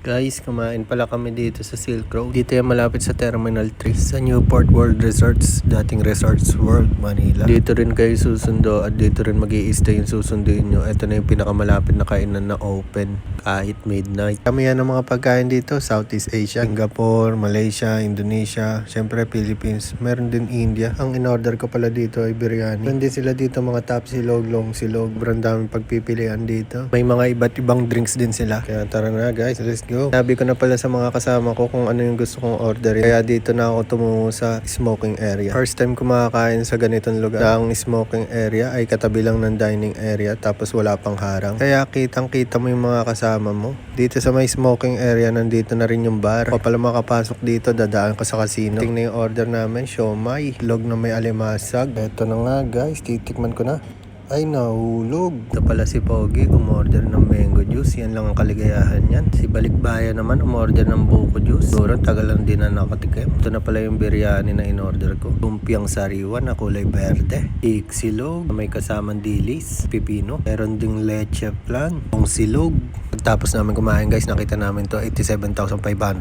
Guys, kumain pala kami dito sa Silk Road. Dito yung malapit sa Terminal 3 sa Newport World Resorts, dating Resorts World, Manila. Dito rin kayo susundo at dito rin mag-i-stay yung susunduin nyo. Ito na yung pinakamalapit na kainan na open kahit midnight. Kami yan ang mga pagkain dito, Southeast Asia, Singapore, Malaysia, Indonesia, syempre Philippines, meron din India. Ang in-order ko pala dito ay biryani. Meron din sila dito mga top silog, long silog, brand daming pagpipilian dito. May mga iba't ibang drinks din sila. Kaya tara na guys, let's go. Sabi ko na pala sa mga kasama ko kung ano yung gusto kong orderin. Kaya dito na ako tumungo sa smoking area. First time ko makakain sa ganitong lugar na ang smoking area ay katabi lang ng dining area tapos wala pang harang. Kaya kitang kita mo yung mga kasama mo. Dito sa may smoking area nandito na rin yung bar. Kung pala makapasok dito dadaan ka sa casino. Tingnan yung order namin, siomay, log na may alimasag. Eto na nga guys, titikman ko na. Ay, nahulog. Ito pala si Pogi, umorder ng mango juice. Yan lang ang kaligayahan yan. Si Balikbayan naman, umorder ng buko juice. Siguro, tagal lang din na nakatikim. Ito na pala yung biryani na in-order ko. Lumpiang sariwan na kulay berde. Iksilog, may kasamang dilis, pipino. Meron ding leche flan, pong silog. Pagtapos namin kumain guys, nakita namin to 87,500.